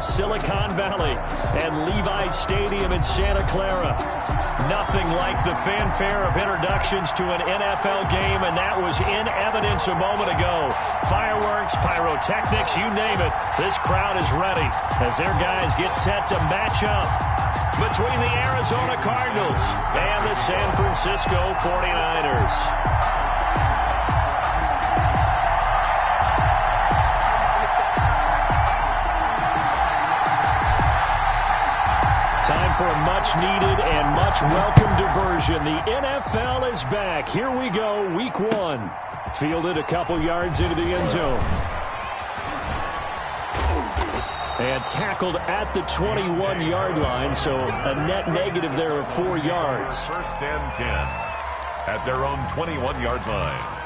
Silicon Valley and Levi Stadium in Santa Clara. Nothing like the fanfare of introductions to an NFL game, and that was in evidence a moment ago. Fireworks, pyrotechnics, you name it. This crowd is ready as their guys get set to match up between the Arizona Cardinals and the San Francisco 49ers. Time for a much-needed and much-welcome diversion. The NFL is back. Here we go, week one. Fielded a couple yards into the end zone. And tackled at the 21-yard line, so a net negative there of 4 yards. First and 10 at their own 21-yard line.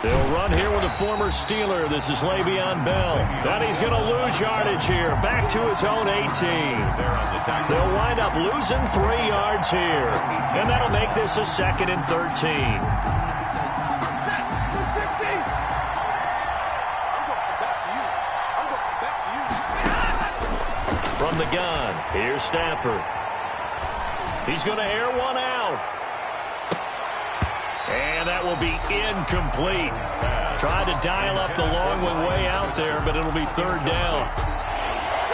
They'll run here with a former Steeler. This is Le'Veon Bell. And he's going to lose yardage here. Back to his own 18. They'll wind up losing 3 yards here. And that'll make this a 2nd and 13. From the gun, here's Stafford. He's going to air one out. And that will be incomplete. Tried to dial up the long one way out there, but it'll be 3rd down.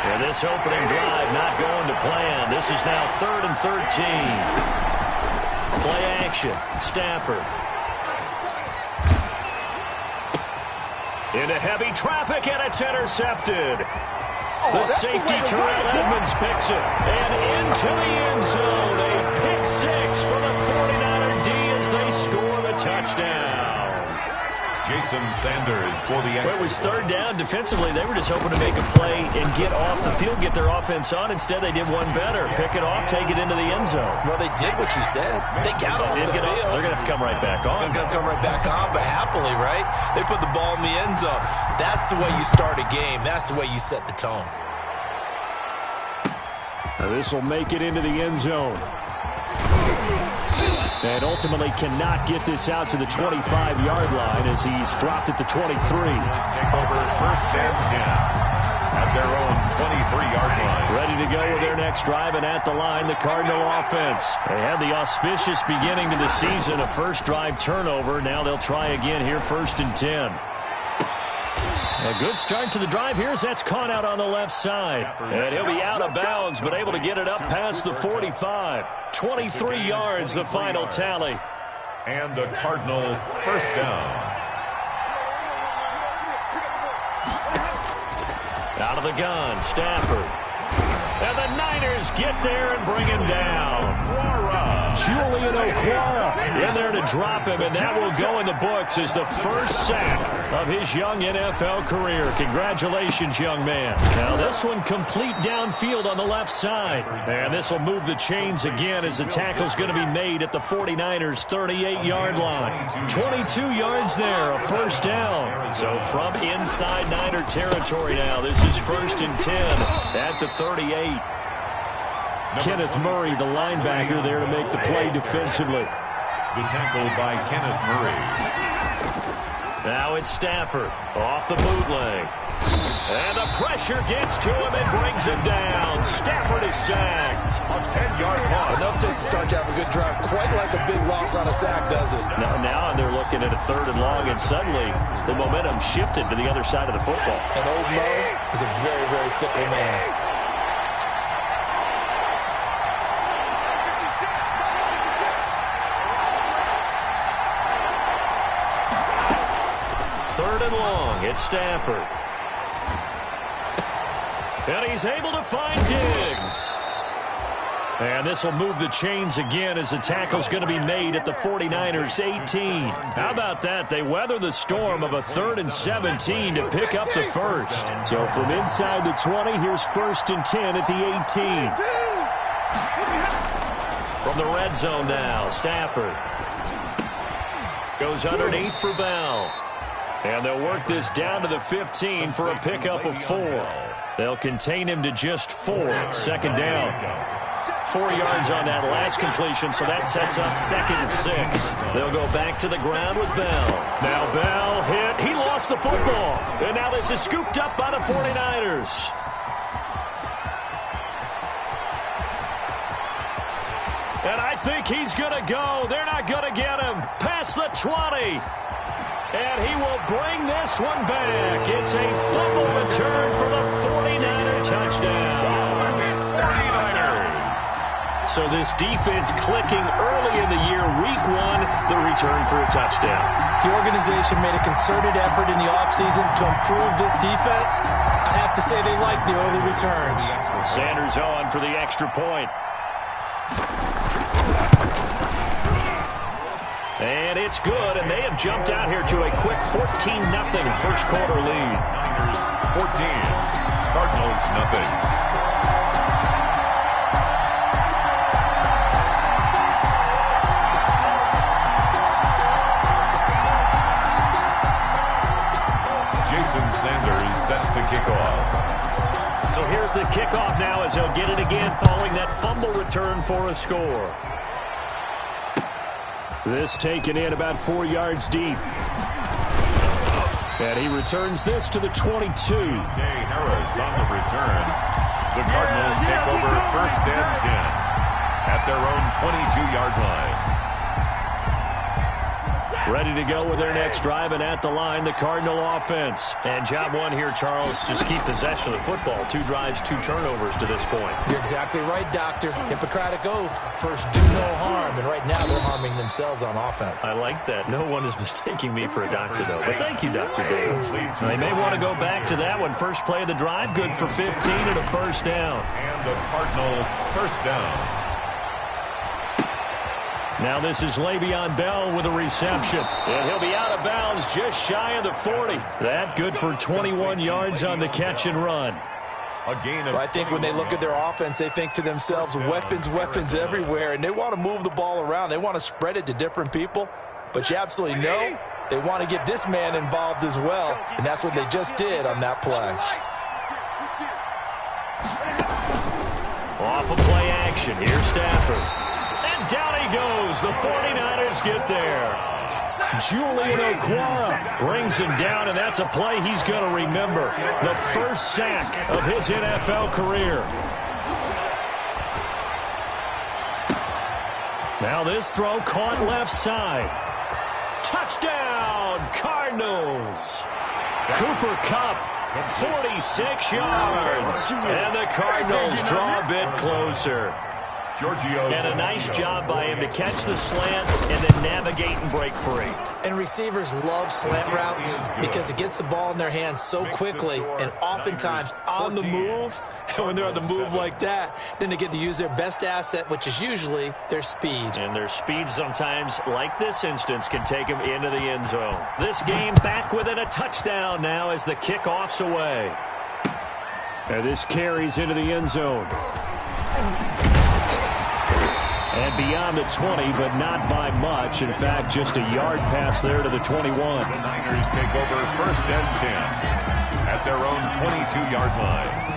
And this opening drive not going to plan. This is now 3rd and 13. Play action. Stafford. Into heavy traffic, and it's intercepted. The safety, Terrell Edmonds, picks it. And into the end zone. A pick 6 for the 49er D as they score the touchdown. Jason Sanders for the extra. Well, it was 3rd down. Defensively, they were just hoping to make a play and get off the field, get their offense on. Instead, they did one better. Pick it off, take it into the end zone. Well, they did what you said. They got off the field. They're going to have to come right back on. They're going to come right back on, but happily, right? They put the ball in the end zone. That's the way you start a game. That's the way you set the tone. Now this will make it into the end zone. And ultimately cannot get this out to the 25-yard line as he's dropped at the 23. Take over 1st and 10 at their own 23-yard line. Ready to go with their next drive, and at the line, the Cardinal offense. They had the auspicious beginning to the season, a first drive turnover. Now they'll try again here, 1st and 10. A good start to the drive here as that's caught out on the left side. And he'll be out of bounds, but able to get it up past the 45. 23 yards, the final tally. And a Cardinal 1st down. Out of the gun, Stafford. And the Niners get there and bring him down. Julian Okwara in there to drop him, and that will go in the books as the first sack of his young NFL career. Congratulations, young man. Now this one complete downfield on the left side. And this will move the chains again as the tackle's going to be made at the 49ers' 38-yard line. 22 yards there, a 1st down. So from inside Niner territory now, this is 1st and 10 at the 38. Kenneth Murray, the linebacker, there to make the play defensively. The tackle by Kenneth Murray. Now it's Stafford off the bootleg. And the pressure gets to him and brings him down. Stafford is sacked. A 10-yard loss. Enough to start to have a good drive. Quite like a big loss on a sack, does it? Now they're looking at a 3rd and long, and suddenly the momentum shifted to the other side of the football. And old Mo is a very, very fickle man. Third and long, it's Stafford. And he's able to find Diggs. And this will move the chains again as the tackle's going to be made at the 49ers' 18. How about that? They weather the storm of a 3rd and 17 to pick up the first. So from inside the 20, here's 1st and 10 at the 18. From the red zone now, Stafford. Goes underneath for Bell. And they'll work this down to the 15 for a pickup of 4. They'll contain him to just 4. Second down. 4 yards on that last completion, so that sets up 2nd and 6. They'll go back to the ground with Bell. Now Bell hit. He lost the football. And now this is scooped up by the 49ers. And I think he's going to go. They're not going to get him. Past the 20. And he will bring this one back. It's a fumble return for the 49er touchdown. 49ers. So this defense clicking early in the year, week 1, the return for a touchdown. The organization made a concerted effort in the offseason to improve this defense. I have to say they like the early returns. Sanders on for the extra point. And it's good, and they have jumped out here to a quick 14-0 first quarter lead. Niners 14, Cardinals nothing. Jason Sanders set to kick off. So here's the kickoff now as he'll get it again following that fumble return for a score. This taken in about 4 yards deep. And he returns this to the 22. Jay Harris on the return. The Cardinals take over 1st and 10 at their own 22-yard line. Ready to go with their next drive, and at the line, the Cardinal offense. And job 1 here, Charles, just keep possession of the football. 2 drives, 2 turnovers to this point. You're exactly right, Doctor. Hippocratic oath. First, do no harm. And right now, they're harming themselves on offense. I like that. No one is mistaking me for a doctor, though. But thank you, Dr. Davis. They may want to go back to that one. First play of the drive, good for 15 and a first down. And the Cardinal first down. Now this is Le'Veon Bell with a reception. And he'll be out of bounds just shy of the 40. That good for 21 yards on the catch and run. A gain of I think when they look at their offense, they think to themselves, weapons everywhere, and they want to move the ball around. They want to spread it to different people. But you absolutely know they want to get this man involved as well, and that's what they just did on that play. Off of play action. Here's Stafford. And down he goes. The 49ers get there. Julian Okwara brings him down, and that's a play he's going to remember. The first sack of his NFL career. Now this throw caught left side. Touchdown, Cardinals. Cooper Kupp, 46 yards. And the Cardinals draw a bit closer. And a nice job by him to catch the slant and then navigate and break free. And receivers love slant routes because it gets the ball in their hands so quickly and oftentimes on the move. And when they're on the move like that, then they get to use their best asset, which is usually their speed. And their speed sometimes, like this instance, can take them into the end zone. This game back within a touchdown now as the kickoff's away. And this carries into the end zone. And beyond the 20, but not by much. In fact, just a yard pass there to the 21. The Niners take over 1st and 10 at their own 22-yard line.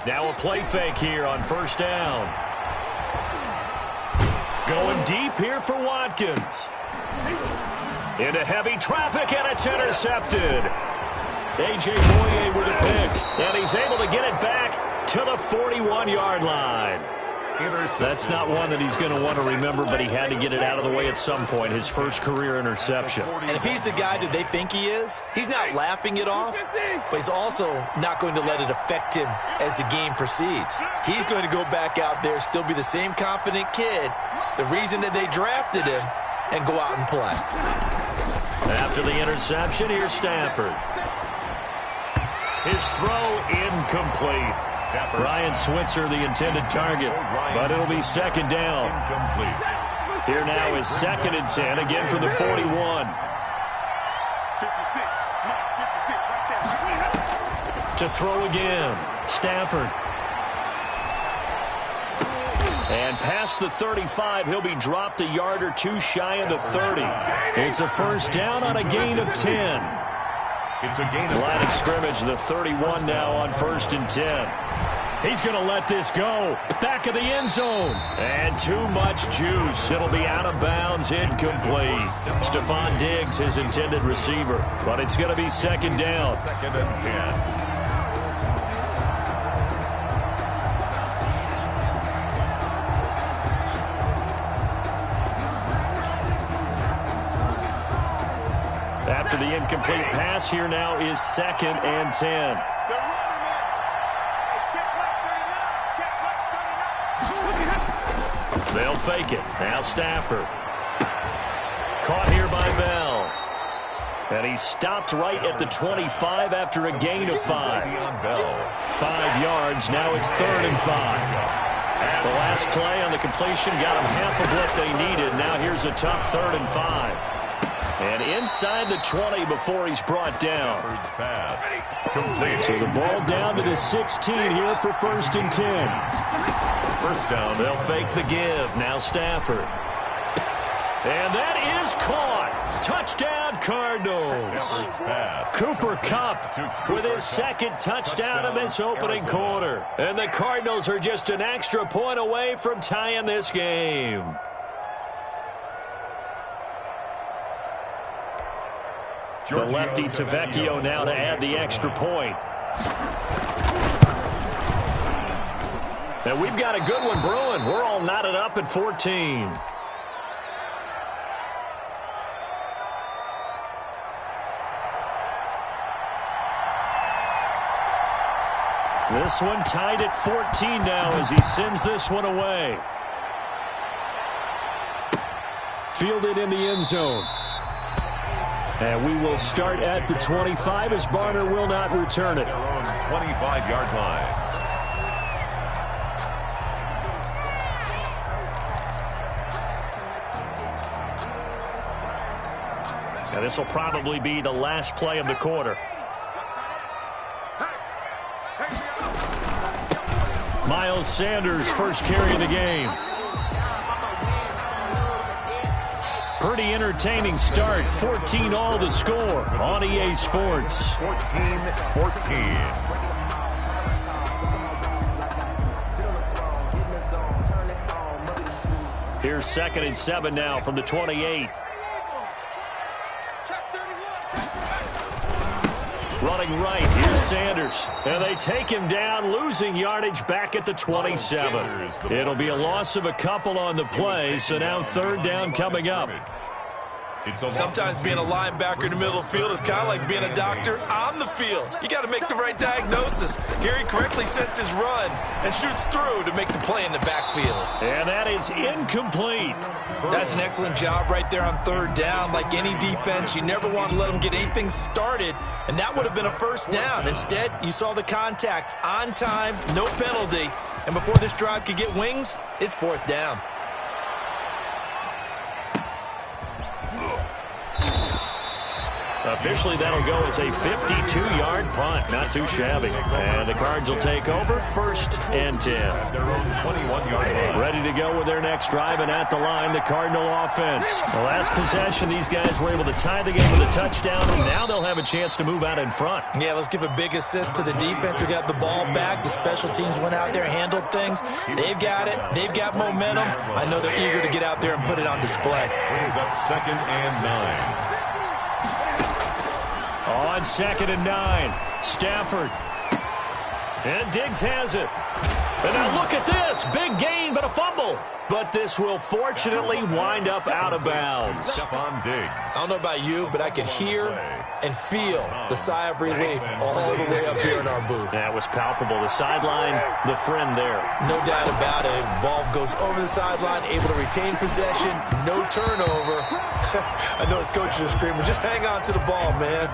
Now a play fake here on first down. Going deep here for Watkins. Into heavy traffic, and it's intercepted. A.J. Boye with a pick, and he's able to get it back to the 41-yard line. That's not one that he's going to want to remember, but he had to get it out of the way at some point, his first career interception. And if he's the guy that they think he is, he's not laughing it off, but he's also not going to let it affect him as the game proceeds. He's going to go back out there, still be the same confident kid, the reason that they drafted him, and go out and play. After the interception, here's Stafford. His throw incomplete. Ryan Switzer, the intended target, but it'll be second down. Incomplete. Here now is 2nd and 10, again from the 41. To throw again, Stafford. And past the 35, he'll be dropped a yard or two shy of the 30. It's a first down on a gain of 10. It's a gain of Line of scrimmage, the 31 now on 1st and 10. He's going to let this go. Back of the end zone. And too much juice. It'll be out of bounds, incomplete. Stephon Diggs, his intended receiver. But it's going to be second down. 2nd and 10. After the incomplete pass, here now is 2nd and 10. They'll fake it. Now Stafford. Caught here by Bell. And he stopped right at the 25 after a gain of 5. 5 yards. Now it's 3rd and 5. The last play on the completion got him half of what they needed. Now here's a tough 3rd and 5. And inside the 20 before he's brought down. So the ball down to the 16 here for 1st and 10. First down. They'll fake the give. Now Stafford. And that is caught. Touchdown, Cardinals. Cooper Kupp with his 2nd touchdown in this opening quarter. And the Cardinals are just an extra point away from tying this game. The lefty Tavecchio now to add the extra point. And we've got a good one brewing. We're all knotted up at 14. This one tied at 14 now as he sends this one away. Fielded in the end zone. And we will start at the 25 as Barner will not return it. Their own 25-yard line. Now this will probably be the last play of the quarter. Miles Sanders first carry of the game. Pretty entertaining start. 14-all the score on EA Sports. 14-14. Here's 2nd and 7 now from the 28. Running right, here's Sanders. And they take him down, losing yardage back at the 27. It'll be a loss of a couple on the play, so now 3rd down coming up. Sometimes being a linebacker in the middle of the field is kind of like being a doctor on the field. You got to make the right diagnosis. Here he correctly sets his run and shoots through to make the play in the backfield. And that is incomplete. That's an excellent job right there on 3rd down. Like any defense, you never want to let them get anything started, and that would have been a first down. Instead, you saw the contact on time, no penalty, and before this drive could get wings, it's 4th down. Officially, that'll go as a 52-yard punt. Not too shabby. And the Cards will take over 1st and 10. Their own 21-yard line. Ready to go with their next drive, and at the line, the Cardinal offense. The last possession, these guys were able to tie the game with a touchdown, and now they'll have a chance to move out in front. Yeah, let's give a big assist to the defense who got the ball back. The special teams went out there, handled things. They've got it. They've got momentum. I know they're eager to get out there and put it on display. Brings up 2nd and 9. On 2nd and 9, Stafford. And Diggs has it. And now look at this. Big gain, but a fumble. But this will fortunately wind up out of bounds. Stephon Diggs. I don't know about you, but I could hear and feel the sigh of relief all the way up here in our booth. That was palpable. The sideline, the friend there. No doubt about it. Ball goes over the sideline, able to retain possession, no turnover. I know his coaches are screaming, just hang on to the ball, man.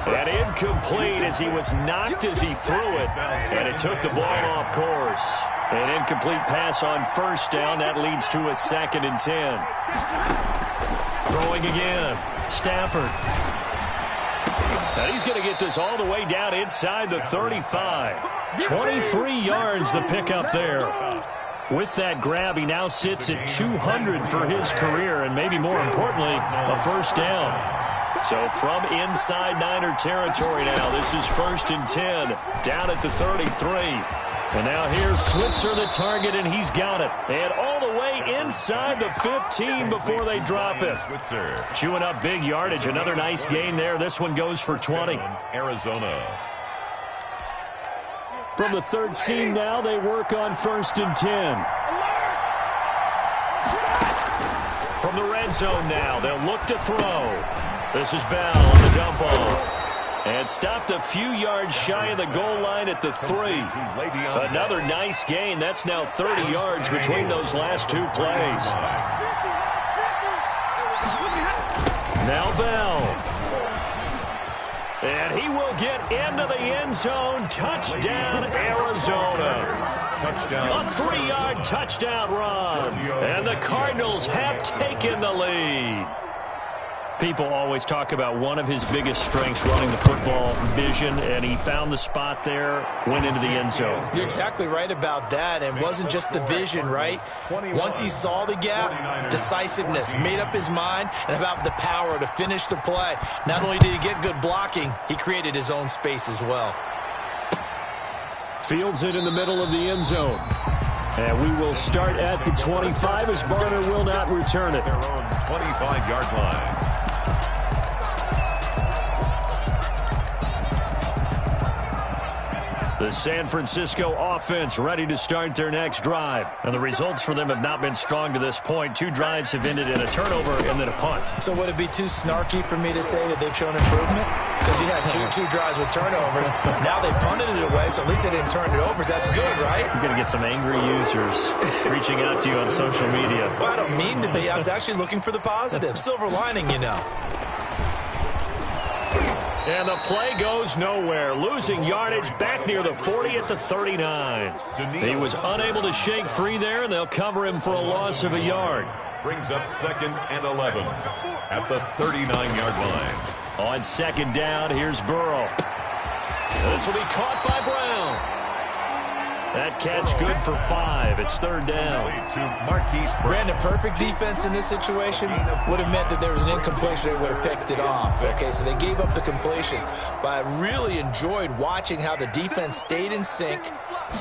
And incomplete as he was knocked as he threw it, and it took the ball off course. An incomplete pass on first down. That leads to a 2nd and 10. Throwing again. Stafford. And he's going to get this all the way down inside the 35. 23 yards the pickup there. With that grab, he now sits at 200 for his career, and maybe more importantly, a first down. So from inside Niner territory now, this is 1st and 10, down at the 33. And now here's Switzer, the target, and he's got it. And all the way inside the 15 before they drop it. Switzer. Chewing up big yardage. Another nice gain there. This one goes for 20. Arizona. From the 13 now, they work on 1st and 10. From the red zone now, they'll look to throw. This is Bell on the dump off. And stopped a few yards shy of the goal line at the 3. Another nice gain. That's now 30 yards between those last 2 plays. Now Bell. And he will get into the end zone. Touchdown, Arizona. Touchdown. A 3-yard touchdown run. And the Cardinals have taken the lead. People always talk about one of his biggest strengths, running the football, vision, and he found the spot there, went into the end zone. You're exactly right about that, and it wasn't just the vision, right? Once he saw the gap, decisiveness, made up his mind, and about the power to finish the play. Not only did he get good blocking, he created his own space as well. Fields it in the middle of the end zone. And we will start at the 25 as Barner will not return it. Their own 25-yard line. The San Francisco offense ready to start their next drive. And the results for them have not been strong to this point. 2 drives have ended in a turnover and then a punt. So would it be too snarky for me to say that they've shown improvement? Because you had two drives with turnovers. Now they punted it away, so at least they didn't turn it over. So that's good, right? You're going to get some angry users reaching out to you on social media. Well, I don't mean to be. I was actually looking for the positive. Silver lining, you know. And the play goes nowhere. Losing yardage back near the 40 at the 39. He was unable to shake free there, and they'll cover him for a loss of a yard. Brings up 2nd and 11 at the 39-yard line. On 2nd down, here's Burrow. This will be caught by Brown. That catch good for 5. It's 3rd down. Brandon, perfect defense in this situation would have meant that there was an incompletion. They would have picked it off. Okay, so they gave up the completion. But I really enjoyed watching how the defense stayed in sync,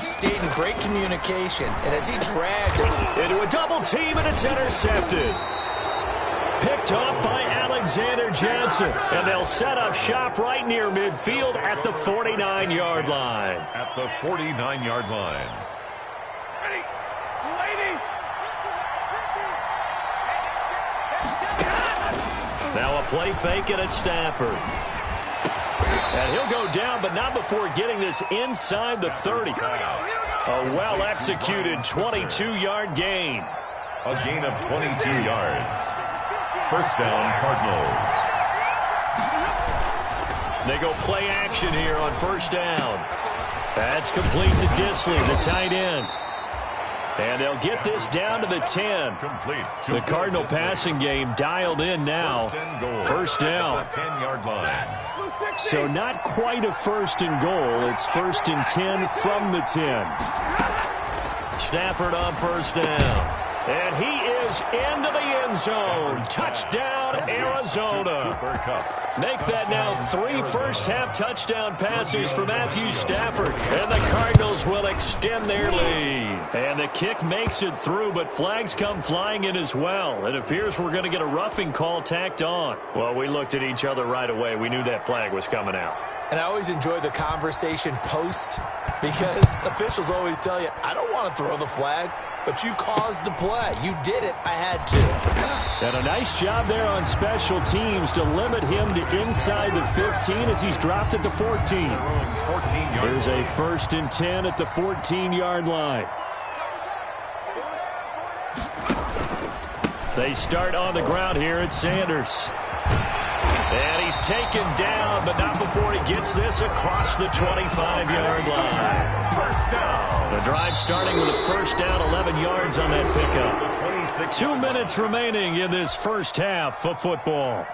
stayed in great communication. And as he dragged into a double team, and it's intercepted. Picked off by Alexander Johnson. And they'll set up shop right near midfield at the 49-yard line. At the 49-yard line. Now a play fake and it's Stafford. And he'll go down, but not before getting this inside the 30. A well-executed 22-yard gain. A gain of 22 yards. First down, Cardinals. They go play action here on 1st down. That's complete to Disley, the tight end. And they'll get this down to the 10. Complete. The Cardinal passing game dialed in now. 1st down. 10-yard line. So not quite a 1st and goal. It's 1st and 10 from the 10. Stafford on 1st down. And he is into the end zone. Touchdown, Arizona. Make that now 3 first-half touchdown passes for Matthew Stafford. And the Cardinals will extend their lead. And the kick makes it through, but flags come flying in as well. It appears we're going to get a roughing call tacked on. Well, we looked at each other right away. We knew that flag was coming out. And I always enjoy the conversation post because officials always tell you, I don't want to throw the flag, but you caused the play. You did it. I had to. And a nice job there on special teams to limit him to inside the 15 as he's dropped at the 14. There's a 1st and 10 at the 14-yard line. They start on the ground here at Sanders. And he's taken down, but not before he gets this across the 25-yard line. First down. The drive starting with a first down, 11 yards on that pickup. 2 minutes remaining in this first half of football.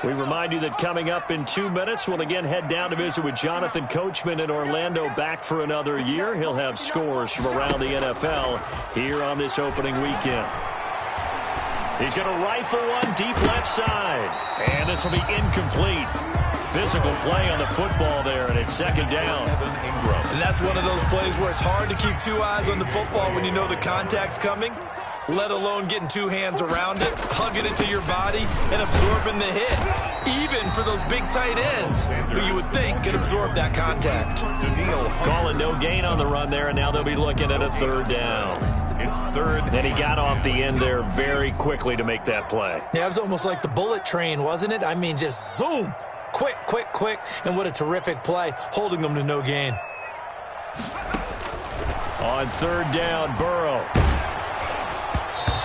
We remind you that coming up in 2 minutes, we'll again head down to visit with Jonathan Coachman in Orlando, back for another year. He'll have scores from around the NFL here on this opening weekend. He's going to rifle one deep left side. And this will be incomplete. Physical play on the football there, and it's second down. And that's one of those plays where it's hard to keep 2 eyes on the football when you know the contact's coming, let alone getting 2 hands around it, hugging it to your body, and absorbing the hit. Even for those big tight ends who you would think could absorb that contact. Calling no gain on the run there, and now they'll be looking at a third down. It's third. And he got off the end there very quickly to make that play. Yeah, it was almost like the bullet train, wasn't it? I mean, just zoom. Quick, quick, quick. And what a terrific play, holding them to no gain. On third down, Burrow.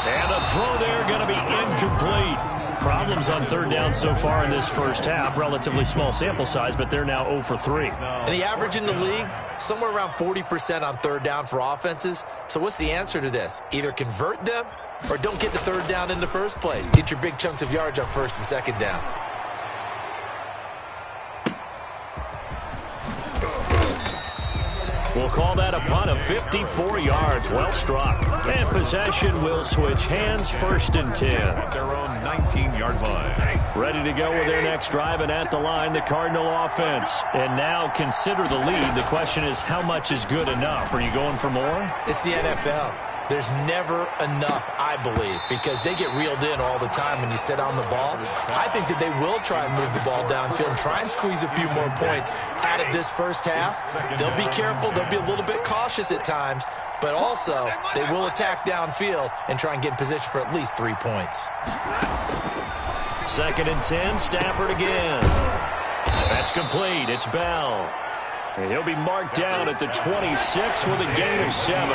And the throw there going to be incomplete. Problems on third down so far in this first half. Relatively small sample size, but they're now 0 for 3. And the average in the league, somewhere around 40% on third down for offenses. So what's the answer to this? Either convert them or don't get the third down in the first place. Get your big chunks of yards on first and second down. We'll call that a punt of 54 yards. Well struck. And possession will switch hands, 1st and 10. At their own 19-yard line. Ready to go with their next drive, and at the line, the Cardinal offense. And now consider the lead. The question is, how much is good enough? Are you going for more? It's the NFL. There's never enough, I believe, because they get reeled in all the time when you sit on the ball. I think that they will try and move the ball downfield and try and squeeze a few more points out of this first half. They'll be careful. They'll be a little bit cautious at times, but also they will attack downfield and try and get in position for at least 3 points. 2nd and 10, Stafford again. That's complete. It's Bell. And he'll be marked down at the 26 with a gain of 7.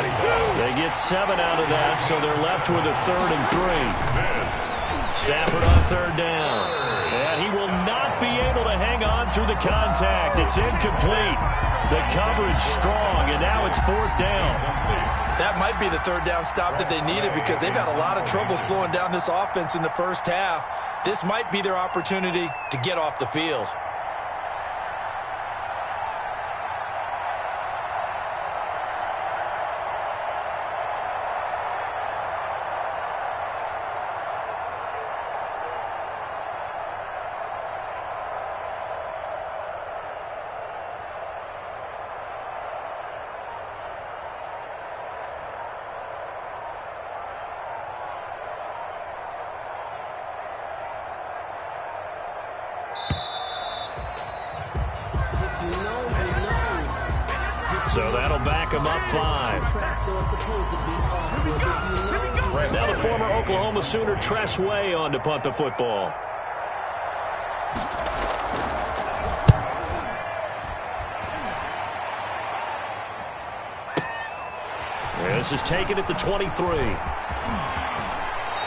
They get 7 out of that, so they're left with a 3rd and 3. Stafford on third down. And he will not be able to hang on through the contact. It's incomplete. The coverage strong, and now it's 4th down. That might be the third down stop that they needed because they've had a lot of trouble slowing down this offense in the first half. This might be their opportunity to get off the field. So that'll back him up 5. Now the former Oklahoma Sooner Tress Way on to punt the football. This is taken at the 23.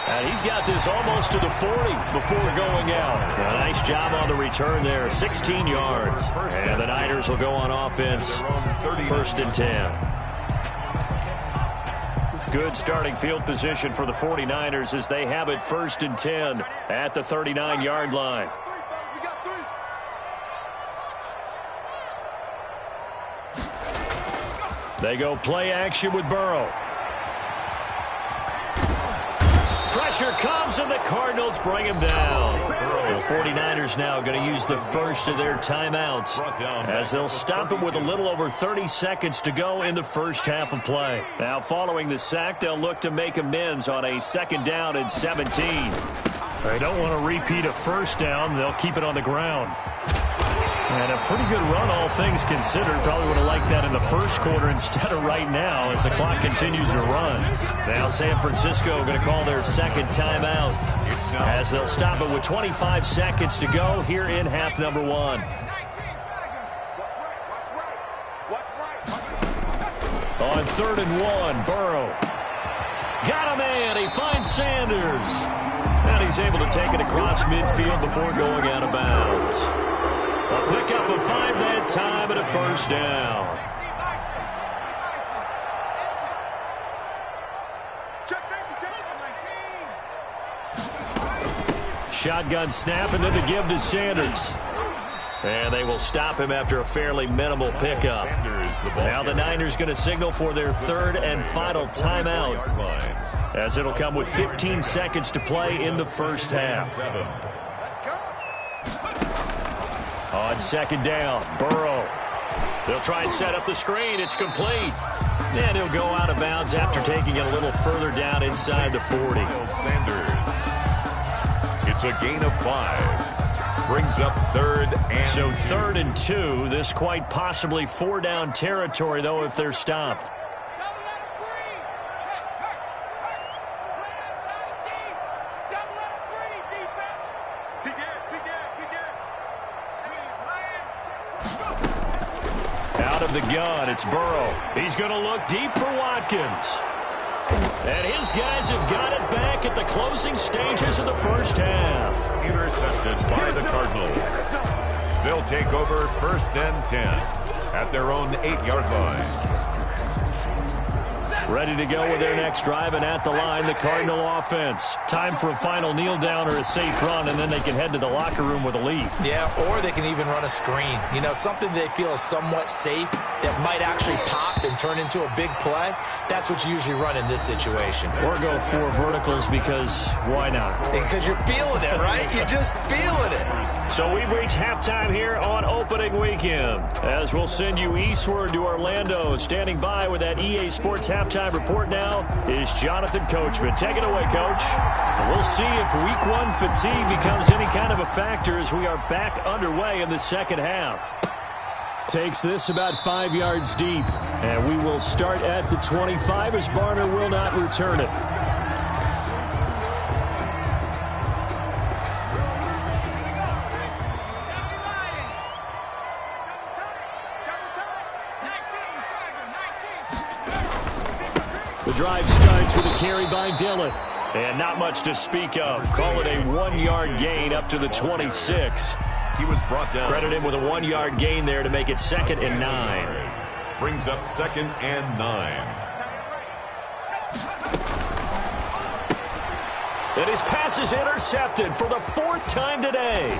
And he's got this almost to the 40 before going out. A nice job on the return there, 16 yards. And the Niners will go on offense, 1st and 10. Good starting field position for the 49ers as they have it 1st and 10 at the 39-yard line. They go play action with Burrow. Pressure comes, and the Cardinals bring him down. The 49ers now going to use the first of their timeouts as they'll stop him with a little over 30 seconds to go in the first half of play. Now, following the sack, they'll look to make amends on a 2nd down and 17. They don't want to repeat a first down. They'll keep it on the ground. And a pretty good run, all things considered. Probably would have liked that in the first quarter instead of right now as the clock continues to run. Now San Francisco going to call their second timeout as they'll stop it with 25 seconds to go here in half number one. On 3rd and 1, Burrow. Got a man. He finds Sanders. And he's able to take it across midfield before going out of bounds. A pickup of 5 that time and a first down. Shotgun snap and then the give to Sanders. And they will stop him after a fairly minimal pickup. Now the Niners going to signal for their 3rd and final timeout, as it'll come with 15 seconds to play in the first half. On 2nd down, Burrow. They'll try and set up the screen. It's complete. And he'll go out of bounds after taking it a little further down inside the 40. Sanders. It's a gain of 5. Brings up 3rd and So 3rd and 2. This quite possibly 4-down territory, though, if they're stopped. Out of the gun, it's Burrow. He's going to look deep for Watkins. And his guys have got it back at the closing stages of the first half. Intercepted by the Cardinals. They'll take over 1st and 10 at their own 8-yard line. Ready to go with their next drive, and at the line, the Cardinal offense. Time for a final kneel down or a safe run, and then they can head to the locker room with a lead. Yeah, or they can even run a screen. You know, something they feel is somewhat safe that might actually pop and turn into a big play. That's what you usually run in this situation. Or go 4 verticals, because why not? Because you're feeling it, right? You're just feeling it. So we've reached halftime here on opening weekend, as we'll send you eastward to Orlando. Standing by with that EA Sports halftime report now is Jonathan Coachman. Take it away, Coach. We'll see if week 1 fatigue becomes any kind of a factor as we are back underway in the second half. Takes this about 5 yards deep, and we will start at the 25 as Barner will not return it. The drive starts with a carry by Dillon. And not much to speak of. Call it a 1-yard gain up to the 26. He was brought down. Credit him with a 1-yard gain there to make it 2nd and 9. Brings up 2nd and 9. And his pass is intercepted for the 4th time today.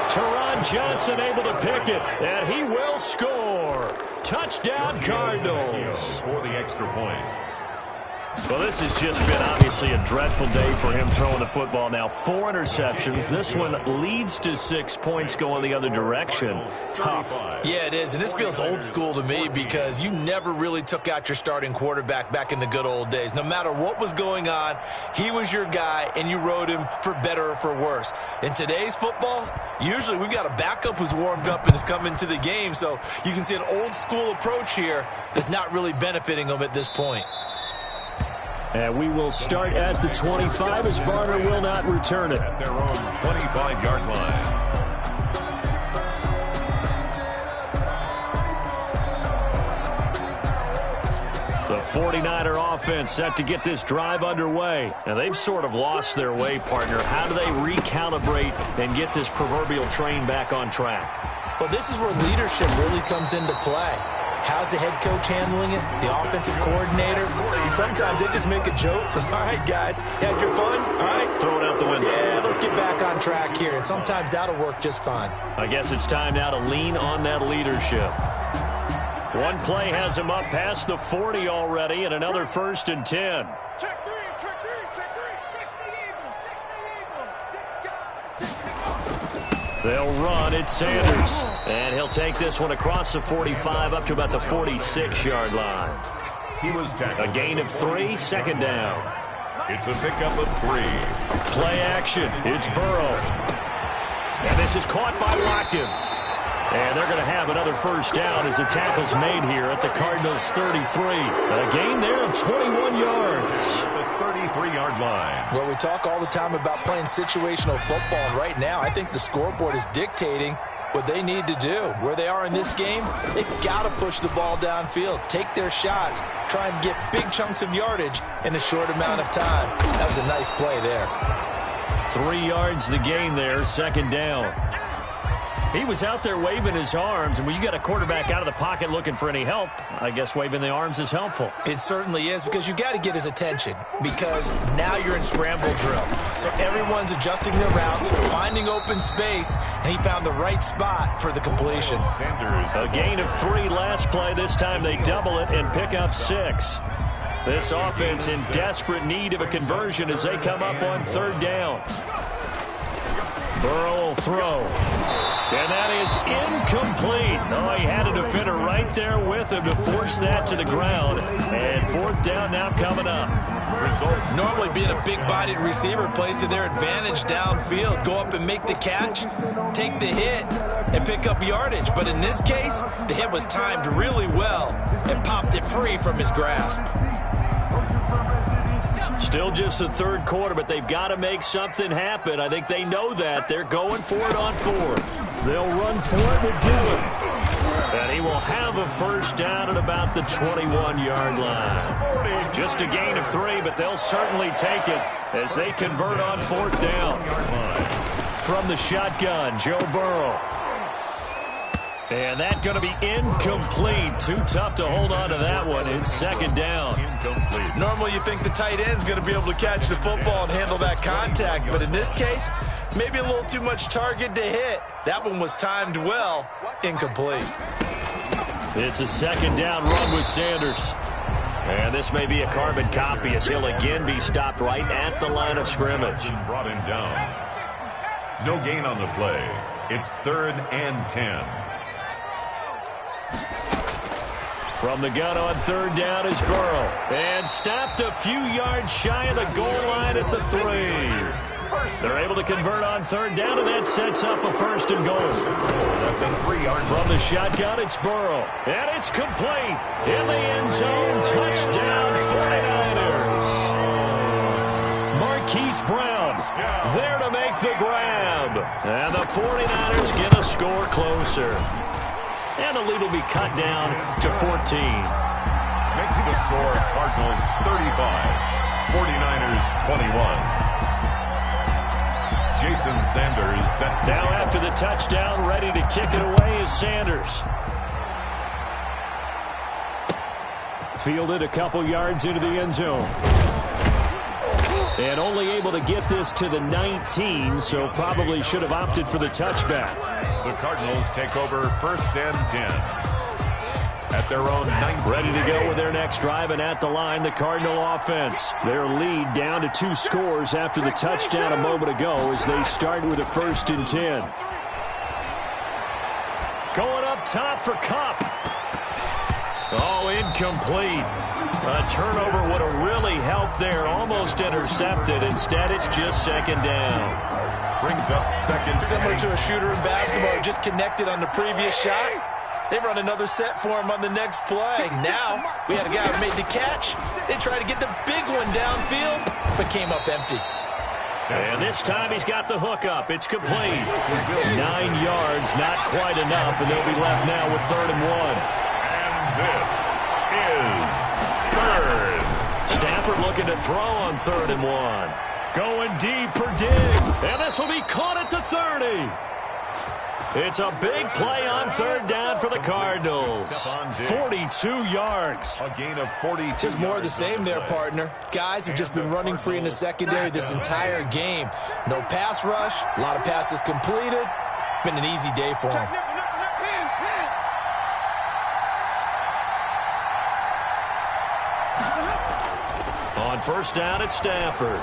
Teron Johnson able to pick it, and he will score. Touchdown, Cardinals. For the extra point. Well, this has just been obviously a dreadful day for him throwing the football now. 4 interceptions. This one leads to 6 points going the other direction. Tough. Yeah, it is, and this feels old school to me because you never really took out your starting quarterback back in the good old days. No matter what was going on, he was your guy, and you rode him for better or for worse. In today's football, usually we've got a backup who's warmed up and has come into the game, so you can see an old school approach here that's not really benefiting them at this point. And we will start at the 25 as Barner will not return it. At their own 25-yard line. The 49er offense set to get this drive underway. And they've sort of lost their way, partner. How do they recalibrate and get this proverbial train back on track? Well, this is where leadership really comes into play. How's the head coach handling it? The offensive coordinator? Sometimes they just make a joke. All right, guys, had your fun? All right. Throw it out the window. Yeah, let's get back on track here. And sometimes that'll work just fine. I guess it's time now to lean on that leadership. One play has him up past the 40 already, and another 1st and 10. Check three, check three, check three. 60 Eagles, They'll run. It's Sanders. And he'll take this one across the 45 up to about the 46-yard line. He was tackled. A gain of 3, 2nd down. It's a pickup of 3. Play action. It's Burrow. And this is caught by Watkins. And they're going to have another first down as the tackle's made here at the Cardinals' 33. A gain there of 21 yards. The 33-yard line. Well, we talk all the time about playing situational football, and right now I think the scoreboard is dictating what they need to do. Where they are in this game, they've got to push the ball downfield, take their shots, try and get big chunks of yardage in a short amount of time. That was a nice play there. 3 yards the gain there, second down. He was out there waving his arms, and when you got a quarterback out of the pocket looking for any help, I guess waving the arms is helpful. It certainly is, because you got to get his attention, because now you're in scramble drill. So everyone's adjusting their routes, finding open space, and he found the right spot for the completion. Sanders. A gain of 3 last play. This time they double it and pick up 6. This offense in desperate need of a conversion as they come up on third down. Burrow will throw. And that is incomplete. Oh, he had a defender right there with him to force that to the ground. And fourth down now coming up. Results. Normally being a big-bodied receiver plays to their advantage downfield. Go up and make the catch, take the hit, and pick up yardage. But in this case, the hit was timed really well and popped it free from his grasp. Still just the third quarter, but they've got to make something happen. I think they know that. They're going for it on fourth. They'll run for it and do it. And he will have a first down at about the 21-yard line. Just a gain of 3, but they'll certainly take it as they convert on fourth down. From the shotgun, Joe Burrow. And that's going to be incomplete. Too tough to hold on to that one. It's second down. Incomplete. Normally you think the tight end's going to be able to catch the football and handle that contact, but in this case, maybe a little too much target to hit. That one was timed well. Incomplete. It's a second down run with Sanders. And this may be a carbon copy as he'll again be stopped right at the line of scrimmage. Brought him down. No gain on the play. It's 3rd and 10. From the gun on third down is Burrow. And stopped a few yards shy of the goal line at the 3. They're able to convert on third down, and that sets up a first and goal. From the shotgun, it's Burrow. And it's complete. In the end zone, touchdown 49ers. Marquise Brown there to make the grab. And the 49ers get a score closer. And the lead will be cut down to 14. Makes the score Cardinals 35, 49ers 21. Jason Sanders set to now after the touchdown, ready to kick it away is Sanders. Fielded a couple yards into the end zone. And only able to get this to the 19, so probably should have opted for the touchback. The Cardinals take over 1st and 10. At their own 19. Ready to go with their next drive, and at the line, the Cardinal offense. Their lead down to 2 scores after the touchdown a moment ago as they start with a 1st and 10. Going up top for Kupp. Oh, incomplete. A turnover would have really helped there. Almost intercepted. Instead, it's just second down. Brings up second. Similar to a shooter in basketball, just connected on the previous shot. They run another set for him on the next play. Now, we had a guy who made the catch. They tried to get the big one downfield, but came up empty. And this time he's got the hook up. It's complete. 9 yards, not quite enough, and they'll be left now with 3rd and 1. And this is 3rd. Stafford looking to throw on 3rd and 1. Going deep for Diggs. And this will be caught at the 30. It's a big play on third down for the Cardinals. 42 yards. A gain of 40. Just more of the same there, partner. Guys have just been running free in the secondary this entire game. No pass rush, a lot of passes completed. Been an easy day for them. On first down, it's Stafford.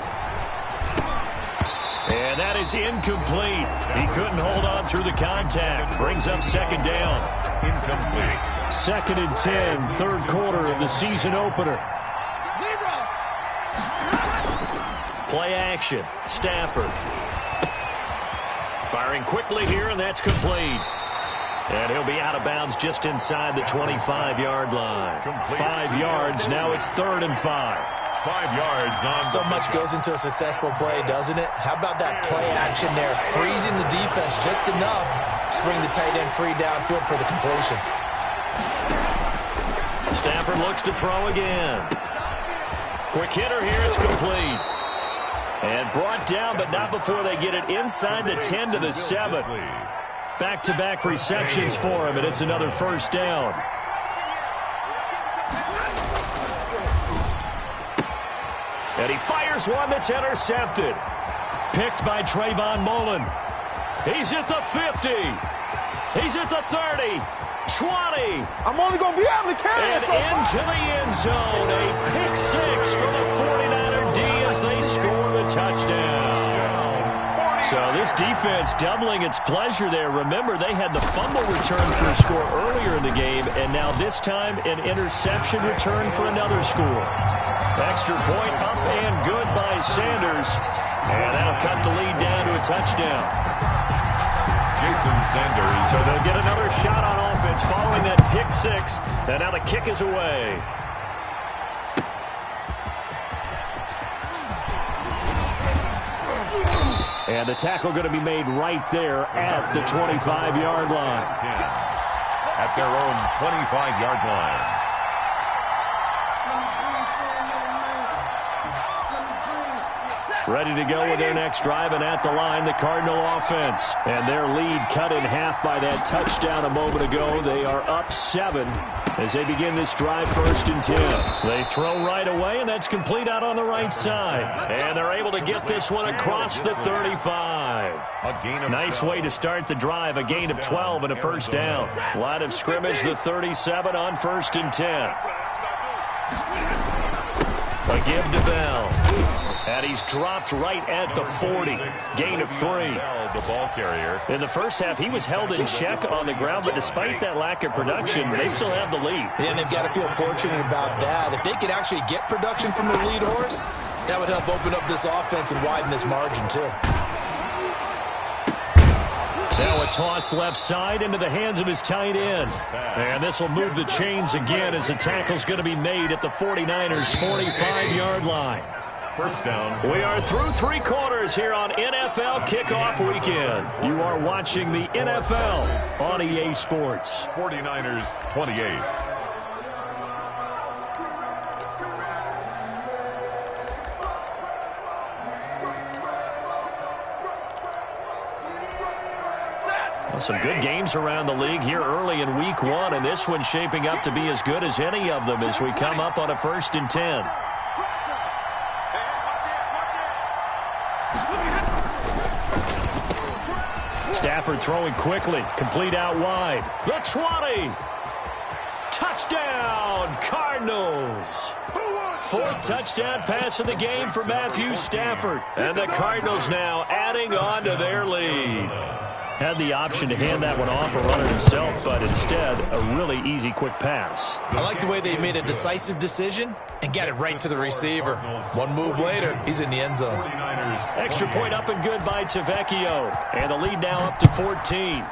And that is incomplete. He couldn't hold on through the contact. Brings up second down. Incomplete. 2nd and 10, third quarter of the season opener. Play action. Stafford. Firing quickly here, and that's complete. And he'll be out of bounds just inside the 25-yard line. 5 yards. Now it's 3rd and 5. 5 yards on. So much goes into a successful play, doesn't it? How about that play action there? Freezing the defense just enough to bring the tight end free downfield for the completion. Stafford looks to throw again. Quick hitter here. It's complete. And brought down, but not before they get it inside the 10 to the 7. Back-to-back receptions for him, and it's another first down. And he fires one that's intercepted. Picked by Trayvon Mullen. He's at the 50. He's at the 30. 20. I'm only going to be able to carry and it. Into the end zone. A pick 6 for the 49er D as they score the touchdown. So this defense doubling its pleasure there. Remember, they had the fumble return for a score earlier in the game, and now this time an interception return for another score. Extra point up and good by Sanders. And that'll cut the lead down to a touchdown. Jason Sanders. So they'll get another shot on offense following that pick 6. And now the kick is away. And the tackle going to be made right there at the 25-yard line. At their own 25-yard line. Ready to go with their next drive, and at the line, the Cardinal offense. And their lead cut in half by that touchdown a moment ago. They are up 7 as they begin this drive, 1st and 10. They throw right away, and that's complete out on the right side. And they're able to get this one across the 35. Nice way to start the drive, a gain of 12 and a first down. Line of scrimmage, the 37 on 1st and 10. A give to Bell. And he's dropped right at the 40. Gain of 3. The ball carrier. In the first half, he was held in check on the ground, but despite that lack of production, they still have the lead. Yeah, and they've got to feel fortunate about that. If they could actually get production from their lead horse, that would help open up this offense and widen this margin, too. Now a toss left side into the hands of his tight end. And this will move the chains again as the tackle's going to be made at the 49ers' 45-yard line. First down. We are through 3 quarters here on NFL Kickoff Weekend. You are watching the NFL on EA Sports. 49ers 28. Well, some good games around the league here early in week 1, and this one's shaping up to be as good as any of them as we come up on a 1st and 10. Stafford throwing quickly, complete out wide. The 20. Touchdown, Cardinals. 4th touchdown pass of the game for Matthew Stafford. And the Cardinals now adding on to their lead. Had the option to hand that one off or run it himself, but instead, a really easy, quick pass. I like the way they made a decisive decision and got it right to the receiver. One move later, he's in the end zone. Extra point up and good by Tavecchio. And the lead now up to 14.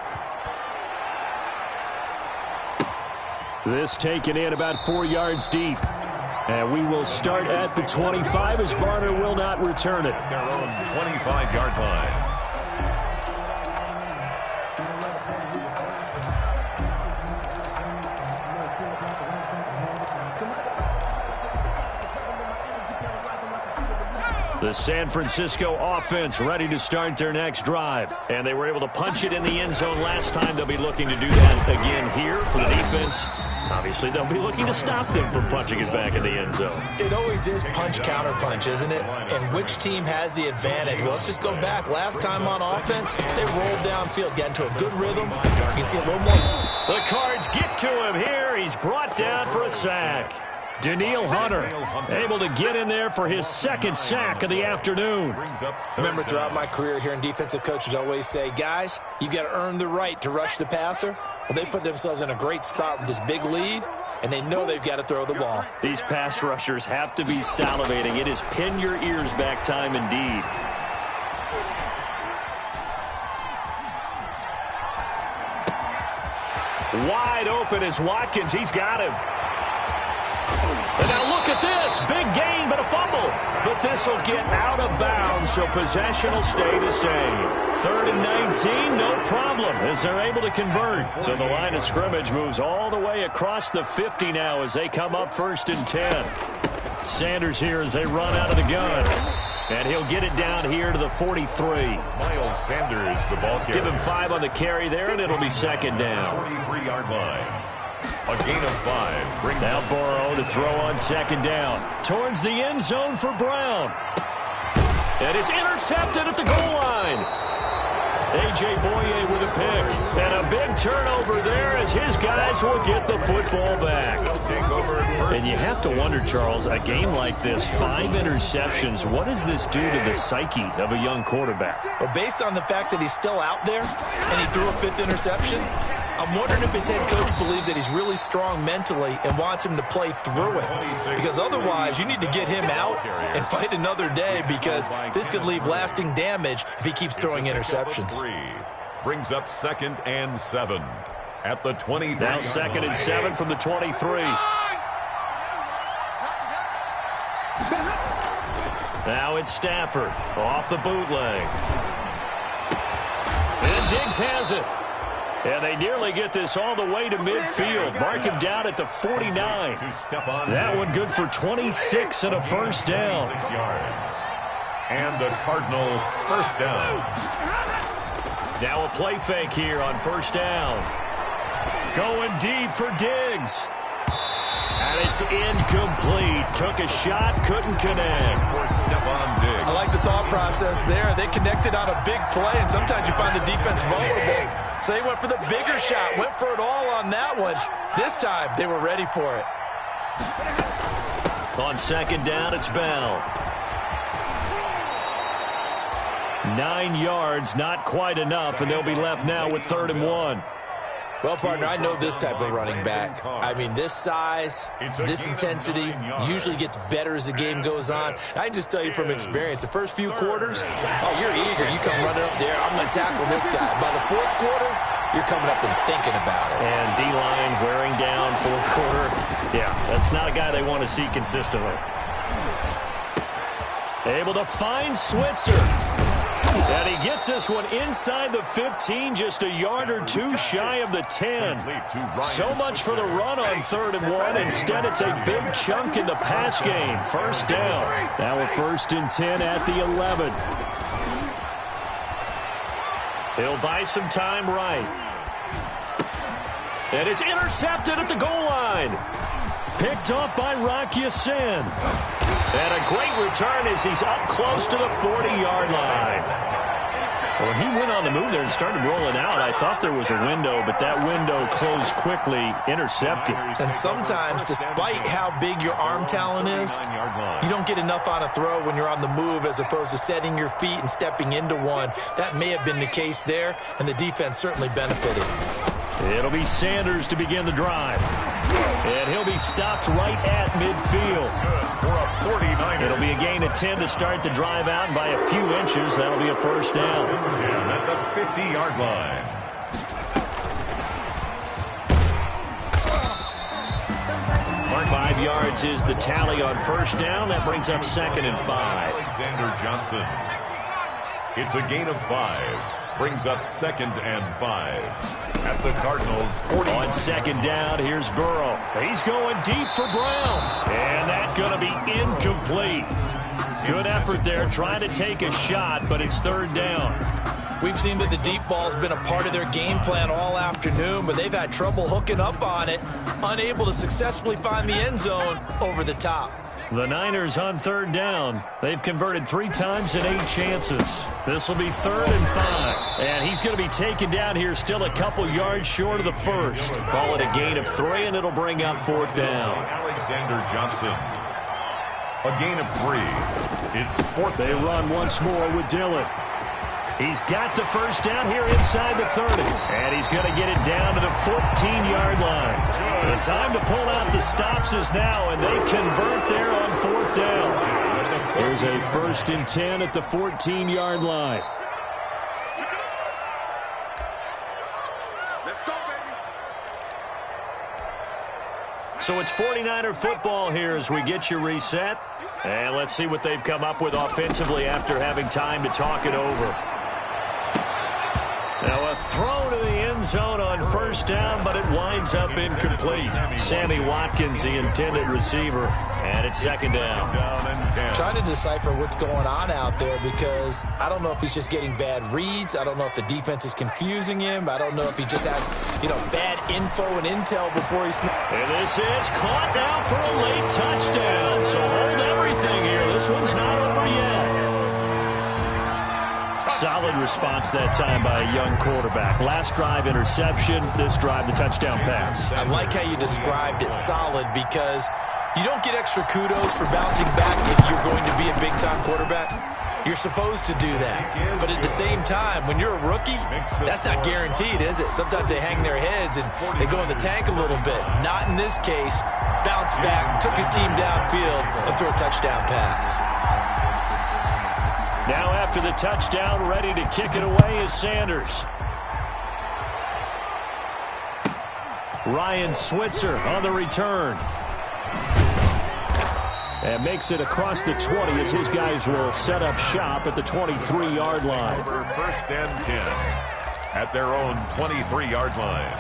This taken in about 4 yards deep. And we will start at the 25 as Barner will not return it. Their own 25-yard line. The San Francisco offense ready to start their next drive. And they were able to punch it in the end zone last time. They'll be looking to do that again here for the defense. Obviously, they'll be looking to stop them from punching it back in the end zone. It always is punch-counter-punch, isn't it? And which team has the advantage? Well, let's just go back. Last time on offense, they rolled downfield, got into a good rhythm. You can see a little more. The Cards get to him here. He's brought down for a sack. Danielle Hunter able to get in there for his 2nd sack of the afternoon. Remember, throughout my career here in defensive coaches always say, guys, you got to earn the right to rush the passer. Well, they put themselves in a great spot with this big lead, and they know they've got to throw the ball. These pass rushers have to be salivating. It is pin your ears back time indeed. Wide open is Watkins. He's got him. And now look at this. Big gain, but a fumble. But this will get out of bounds, so possession will stay the same. 3rd and 19, no problem, as they're able to convert. So the line of scrimmage moves all the way across the 50 now as they come up 1st and 10. Sanders here as they run out of the gun. And he'll get it down here to the 43. Miles Sanders, the ball carrier. Give him 5 on the carry there, and it'll be 2nd down. 43-yard line. A gain of 5. Brings now Burrow to throw on 2nd down. Towards the end zone for Brown. And it's intercepted at the goal line. A.J. Boye with a pick. And a big turnover there as his guys will get the football back. And you have to wonder, Charles, a game like this, 5 interceptions, what does this do to the psyche of a young quarterback? Well, based on the fact that he's still out there and he threw a 5th interception, I'm wondering if his head coach believes that he's really strong mentally and wants him to play through it. Because otherwise, you need to get him out and fight another day, because this could leave lasting damage if he keeps throwing interceptions. Brings up 2nd and 7 at the 23. Now 2nd and 7 from the 23. Now it's Stafford off the bootleg. And Diggs has it. And they nearly get this all the way to midfield. Mark him down at the 49. That one good for 26 and a 1st down. 6 yards. And the Cardinal 1st down. Now a play fake here on 1st down. Going deep for Diggs. And it's incomplete. Took a shot, couldn't connect. I like the thought process there. They connected on a big play, and sometimes you find the defense vulnerable. So they went for the bigger shot, went for it all on that one. This time, they were ready for it. On 2nd down, it's Bell. 9 yards, not quite enough, and they'll be left now with 3rd and 1. Well, partner, I know this type of running back. I mean, this size, this intensity usually gets better as the game goes on. I can just tell you from experience, the first few quarters, oh, you're eager. You come running up there, I'm going to tackle this guy. By the 4th quarter, you're coming up and thinking about it. And D-line wearing down 4th quarter. Yeah, that's not a guy they want to see consistently. Able to find Switzer. And he gets this one inside the 15, just a yard or 2 shy of the 10. So much for the run on 3rd and 1. Instead, it's a big chunk in the pass game. 1st down. Now a 1st and 10 at the 11. He'll buy some time right. And it's intercepted at the goal line. Picked off by Rock Ya-Sin. And a great return as he's up close to the 40-yard line. When he went on the move there and started rolling out, I thought there was a window, but that window closed quickly, intercepted. And sometimes, despite how big your arm talent is, you don't get enough on a throw when you're on the move as opposed to setting your feet and stepping into one. That may have been the case there, and the defense certainly benefited. It'll be Sanders to begin the drive. And he'll be stopped right at midfield. It'll be a gain of 10 to start the drive out, and by a few inches, that'll be a 1st down. At the 50-yard line. Mark 5 yards is the tally on 1st down. That brings up 2nd and 5. Alexander Johnson. It's a gain of 5. Brings up 2nd and 5. At the Cardinals 40. On 2nd down, here's Burrow. He's going deep for Brown. And that's going to be incomplete. Good effort there, trying to take a shot, but it's 3rd down. We've seen that the deep ball's been a part of their game plan all afternoon, but they've had trouble hooking up on it, unable to successfully find the end zone over the top. The Niners on 3rd down. They've converted 3 times in 8 chances. This will be 3rd and 5. And he's going to be taken down here still a couple yards short of the 1st. Call it a gain of 3, and it'll bring up 4th down. Alexander Johnson. A gain of 3. It's 4th. They run once more with Dillon. He's got the 1st down here inside the 30. And he's going to get it down to the 14-yard line. The time to pull out the stops is now, and they convert there on 4th down. Here's a 1st and 10 at the 14-yard line. So it's 49er football here as we get you reset. And let's see what they've come up with offensively after having time to talk it over. Now a throw to the end zone on first down, but it winds up incomplete. Sammy Watkins, the intended receiver, and it's second down. Trying to decipher what's going on out there because I don't know if he's just getting bad reads. I don't know if the defense is confusing him. I don't know if he just has, bad info and intel before he's... And this is caught now for a late touchdown. So hold everything here. This one's not over yet. Solid response that time by a young quarterback. Last drive, interception. This drive, the touchdown pass. I like how you described it solid because you don't get extra kudos for bouncing back if you're going to be a big-time quarterback. You're supposed to do that. But at the same time, when you're a rookie, that's not guaranteed, is it? Sometimes they hang their heads and they go in the tank a little bit. Not in this case. Bounce back, took his team downfield, and threw a touchdown pass. Now after the touchdown, ready to kick it away is Sanders. Ryan Switzer on the return. And makes it across the 20 as his guys will set up shop at the 23-yard line. Over first and 10 at their own 23-yard line.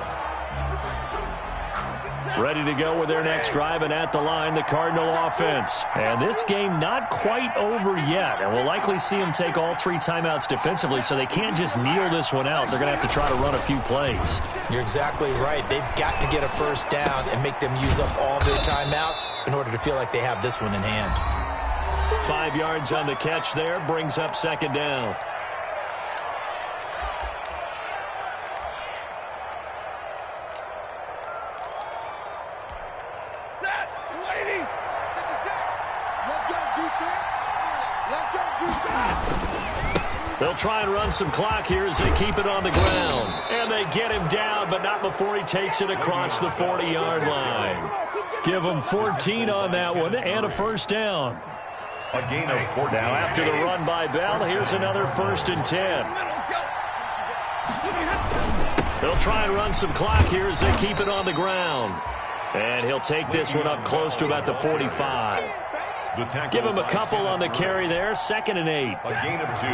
Ready to go with their next drive, and at the line, the Cardinal offense. And this game not quite over yet, and we'll likely see them take all three timeouts defensively, so they can't just kneel this one out. They're going to have to try to run a few plays. You're exactly right. They've got to get a first down and make them use up all their timeouts in order to feel like they have this one in hand. 5 yards on the catch there, brings up second down. They'll try and run some clock here as they keep it on the ground. And they get him down, but not before he takes it across the 40-yard line. Give him 14 on that one and a first down. A gain of 14. Now after the run by Bell, here's another 1st and 10. They'll try and run some clock here as they keep it on the ground. And he'll take this one up close to about the 45. Give him a couple on the carry there. 2nd and 8. A gain of 2.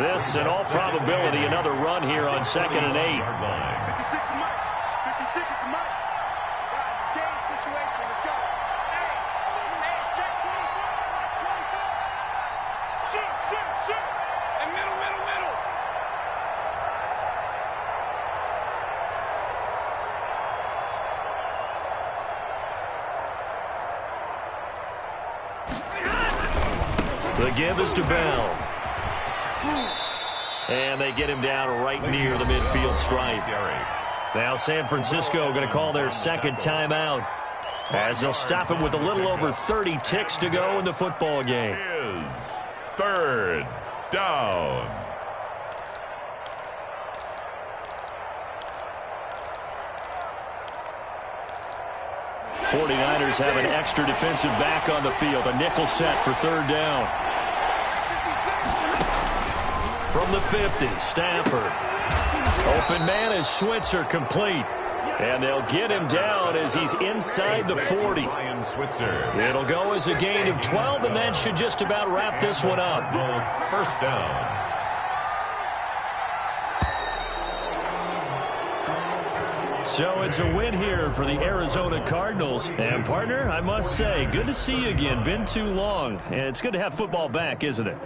This, in all probability, another run here on 2nd and 8. 56 the mic. 56 is the mic. Guys, it's game situation. Let's go. Hey, check 24. 24. Shoot. And middle. The give is to Bell. And they get him down right near the midfield stripe. Now San Francisco going to call their second timeout as they'll stop him with a little over 30 ticks to go in the football game. Is 3rd down. '49ers have an extra defensive back on the field. A nickel set for 3rd down. From the 50, Stafford. Open man is Switzer, complete. And they'll get him down as he's inside the 40. It'll go as a gain of 12, and that should just about wrap this one up. First down. So it's a win here for the Arizona Cardinals. And, partner, I must say, good to see you again. Been too long. And it's good to have football back, isn't it?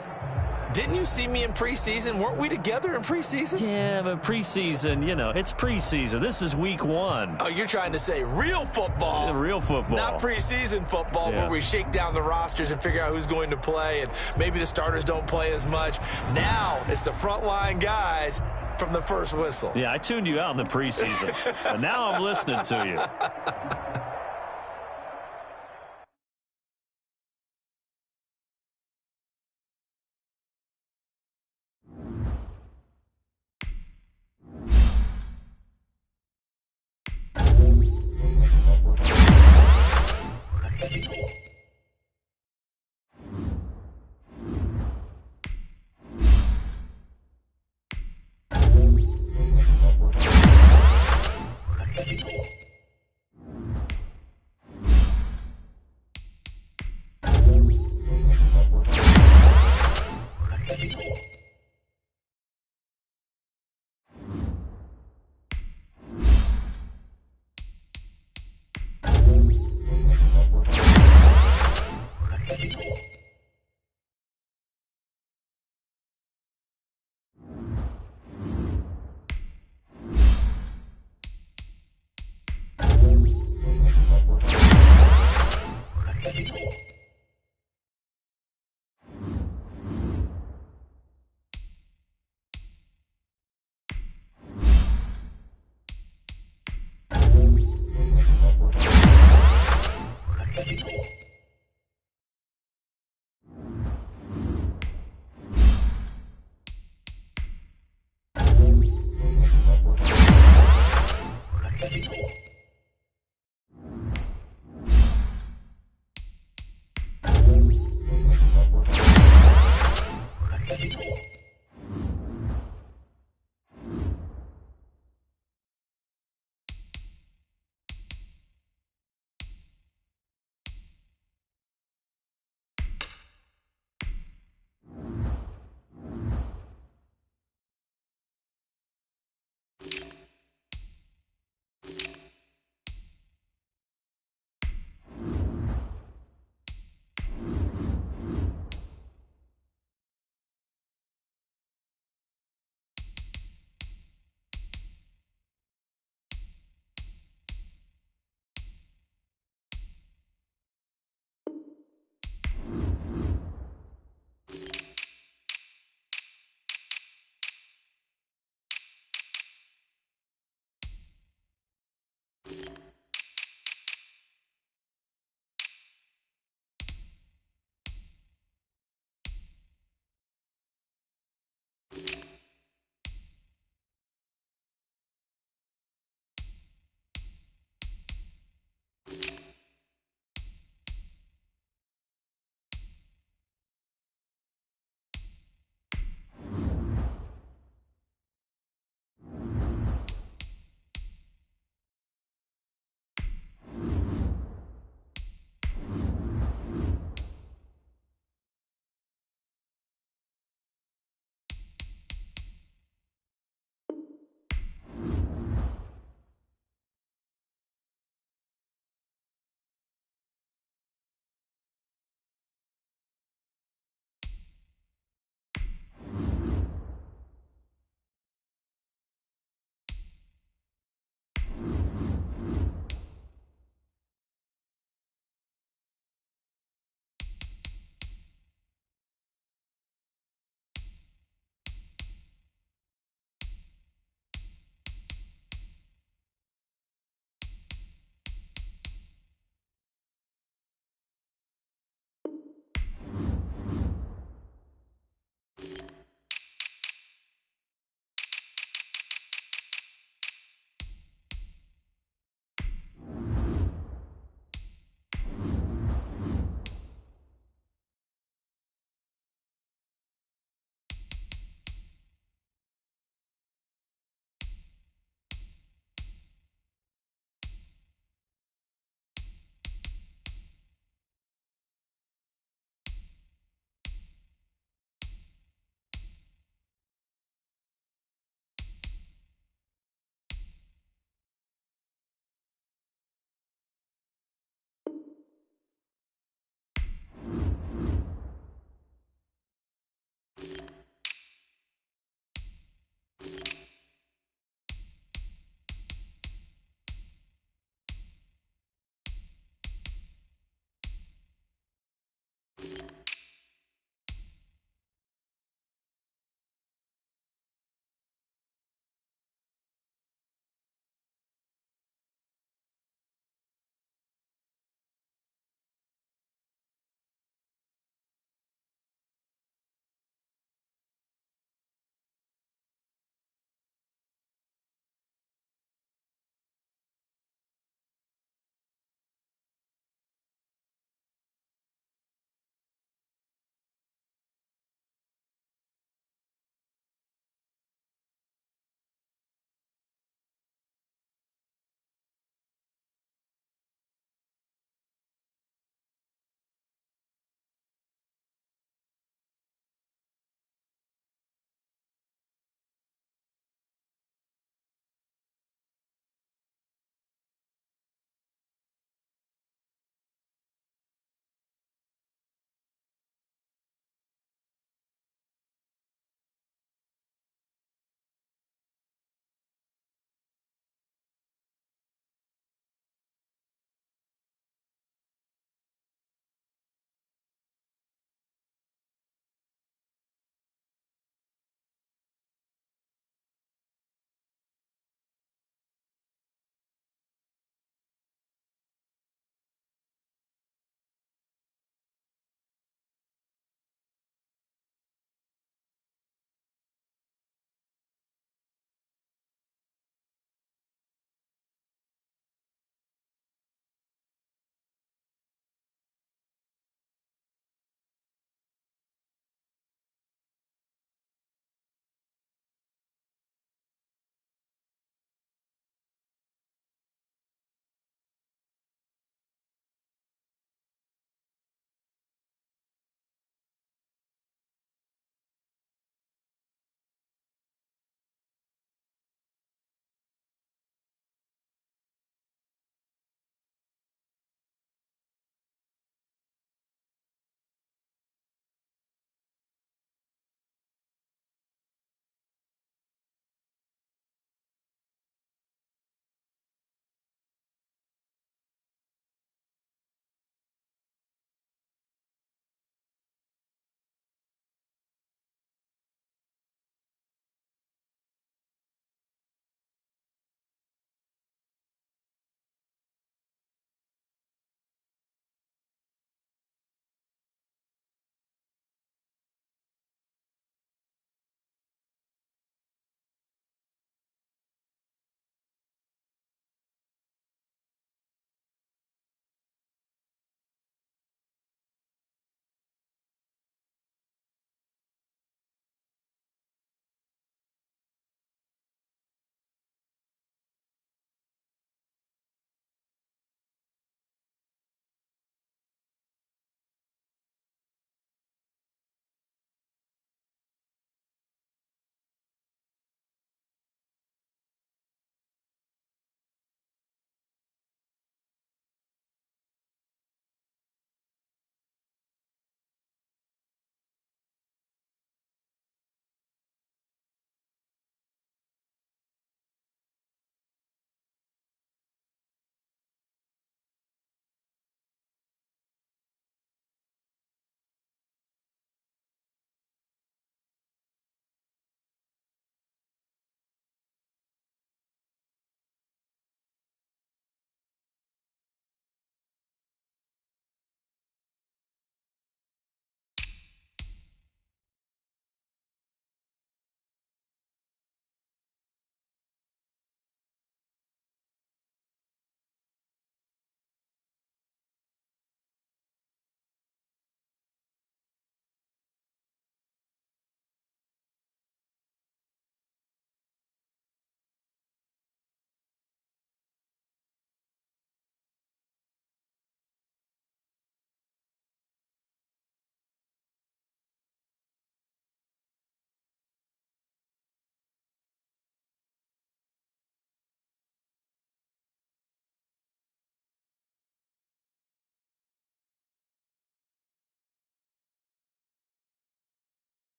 Didn't you see me in preseason? Weren't we together in preseason? Yeah, but preseason, it's preseason. This is week 1. Oh, you're trying to say real football. Yeah, real football. Not preseason football where we shake down the rosters and figure out who's going to play, and maybe the starters don't play as much. Now it's the frontline guys from the first whistle. Yeah, I tuned you out in the preseason. But now I'm listening to you.